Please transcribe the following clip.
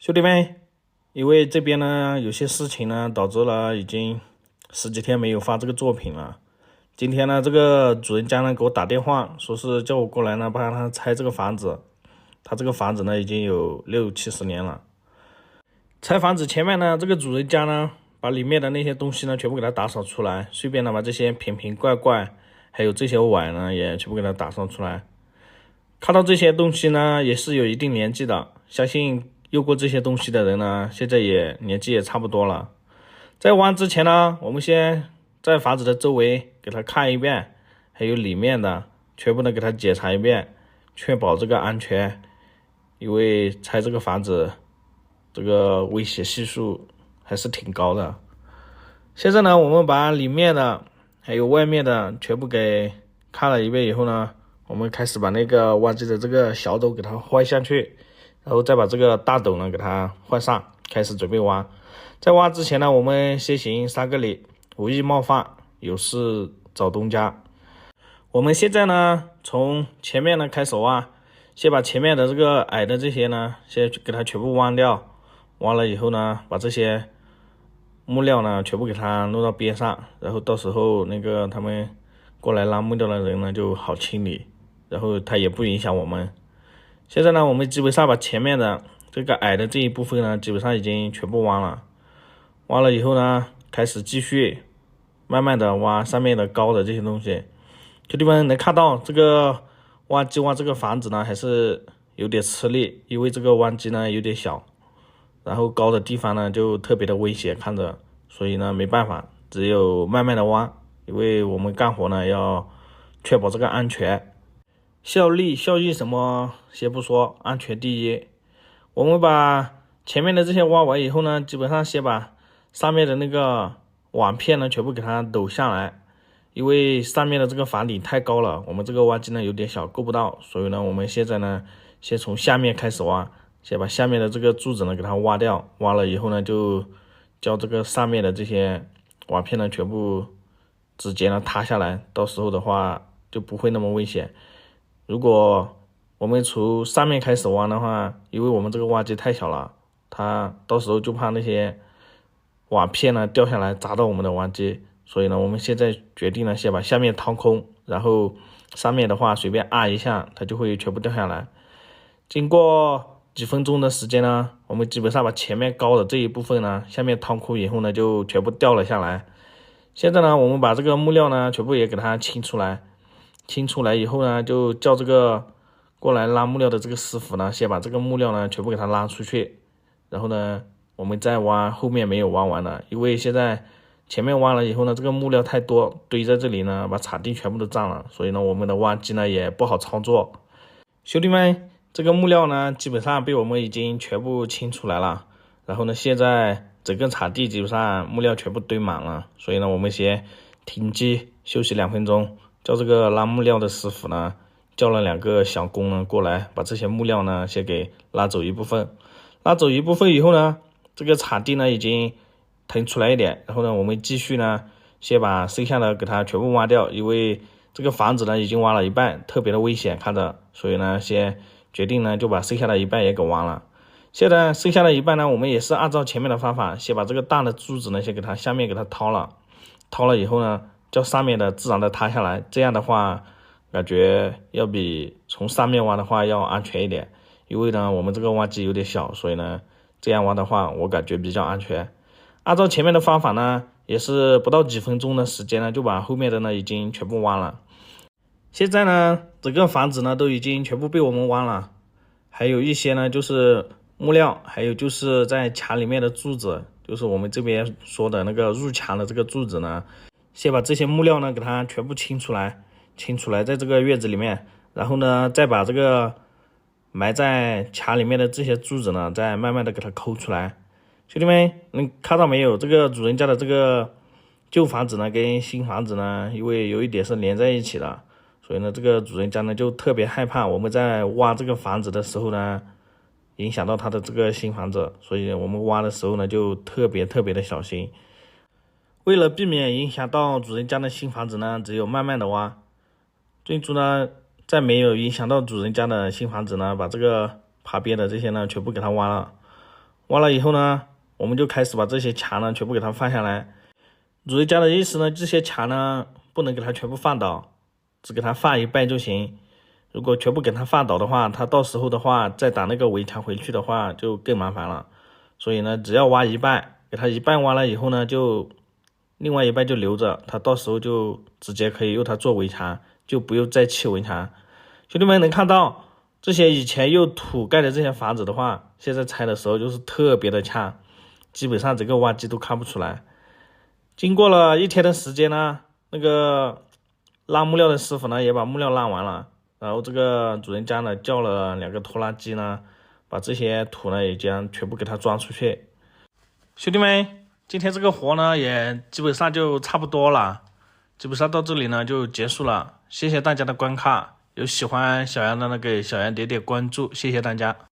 兄弟们，因为这边呢有些事情呢，导致了已经十几天没有发这个作品了。今天呢，这个主人家呢给我打电话，说是叫我过来呢帮他拆这个房子。他这个房子呢已经有60-70年了。拆房子前面呢，这个主人家呢把里面的那些东西呢全部给他打扫出来，顺便呢把这些瓶瓶罐罐还有这些碗呢也全部给他打扫出来。看到这些东西呢也是有一定年纪的，相信用过这些东西的人呢，现在也年纪也差不多了。在挖之前呢，我们先在房子的周围给他看一遍，还有里面的全部的给他检查一遍，确保这个安全。因为拆这个房子，这个危险系数还是挺高的。现在呢，我们把里面的还有外面的全部给看了一遍以后呢，我们开始把那个挖机的这个小斗给它换下去。然后再把这个大斗呢给它换上，开始准备挖。在挖之前呢，我们先行3个礼，无意冒犯，有事找东家。我们现在呢从前面呢开始挖，先把前面的这个矮的这些呢先给它全部挖掉。挖了以后呢，把这些木料呢全部给它弄到边上，然后到时候那个他们过来拉木料的人呢就好清理，然后它也不影响我们。现在呢，我们基本上把前面的这个矮的这一部分呢，基本上已经全部挖了。挖了以后呢，开始继续慢慢的挖上面的高的这些东西。兄弟们能看到这个挖机挖这个房子呢，还是有点吃力，因为这个挖机呢有点小，然后高的地方呢就特别的危险，看着，所以呢没办法，只有慢慢的挖，因为我们干活呢要确保这个安全。效率什么先不说，安全第一。我们把前面的这些挖完以后呢，基本上先把上面的那个瓦片呢全部给它抖下来，因为上面的这个房顶太高了，我们这个挖机呢有点小，够不到，所以呢我们现在呢先从下面开始挖，先把下面的这个柱子呢给它挖掉。挖了以后呢，就叫这个上面的这些瓦片呢全部直接呢塌下来，到时候的话就不会那么危险。如果我们从上面开始挖的话，因为我们这个挖机太小了，它到时候就怕那些瓦片呢掉下来砸到我们的挖机，所以呢我们现在决定呢先把下面掏空，然后上面的话随便按一下它就会全部掉下来。经过几分钟的时间呢，我们基本上把前面高的这一部分呢下面掏空以后呢就全部掉了下来。现在呢我们把这个木料呢全部也给它清出来。清出来以后呢，就叫这个过来拉木料的这个师傅呢，先把这个木料呢全部给它拉出去。然后呢，我们再挖后面没有挖完的，因为现在前面挖了以后呢，这个木料太多，堆在这里呢，把场地全部都占了，所以呢，我们的挖机呢也不好操作。兄弟们，这个木料呢，基本上被我们已经全部清出来了。然后呢，现在整个场地基本上木料全部堆满了，所以呢，我们先停机休息2分钟。叫这个拉木料的师傅呢，叫了2个小工呢过来，把这些木料呢先给拉走一部分。拉走一部分以后呢，这个场地呢已经腾出来一点，然后呢我们继续呢先把剩下的给它全部挖掉，因为这个房子呢已经挖了一半，特别的危险看着，所以呢先决定呢就把剩下的一半也给挖了。现在剩下的一半呢，我们也是按照前面的方法，先把这个大的柱子呢先给它下面给它掏了，掏了以后呢叫上面的自然的塌下来，这样的话感觉要比从上面挖的话要安全一点。因为呢我们这个挖机有点小，所以呢这样挖的话我感觉比较安全。按照前面的方法呢，也是不到几分钟的时间呢就把后面的呢已经全部挖了。现在呢整个房子呢都已经全部被我们挖了，还有一些呢就是木料，还有就是在墙里面的柱子，就是我们这边说的那个入墙的这个柱子呢，先把这些木料呢给它全部清出来在这个院子里面，然后呢再把这个埋在墙里面的这些柱子呢再慢慢的给它抠出来。兄弟们，你看到没有，这个主人家的这个旧房子呢跟新房子呢，因为有一点是连在一起的，所以呢这个主人家呢就特别害怕我们在挖这个房子的时候呢影响到他的这个新房子，所以我们挖的时候呢就特别的小心。为了避免影响到主人家的新房子呢，只有慢慢的挖。最初呢，在没有影响到主人家的新房子呢，把这个旁边的这些呢全部给它挖了。挖了以后呢，我们就开始把这些墙呢全部给它放下来。主人家的意思呢，这些墙呢不能给它全部放倒，只给它放一半就行。如果全部给它放倒的话，它到时候的话再打那个围墙回去的话就更麻烦了。所以呢，只要挖一半，给它一半挖了以后呢，就另外一半就留着，它到时候就直接可以用它做围墙，就不用再砌围墙。兄弟们能看到这些以前用土盖的这些房子的话，现在拆的时候就是特别的呛，基本上整个挖机都看不出来。经过了1天的时间呢，那个拉木料的师傅呢也把木料拉完了，然后这个主人家呢叫了2个拖拉机呢，把这些土呢也将全部给它装出去。兄弟们，今天这个活呢也基本上就差不多了，基本上到这里呢就结束了。谢谢大家的观看，有喜欢小杨的呢给小杨点点关注，谢谢大家。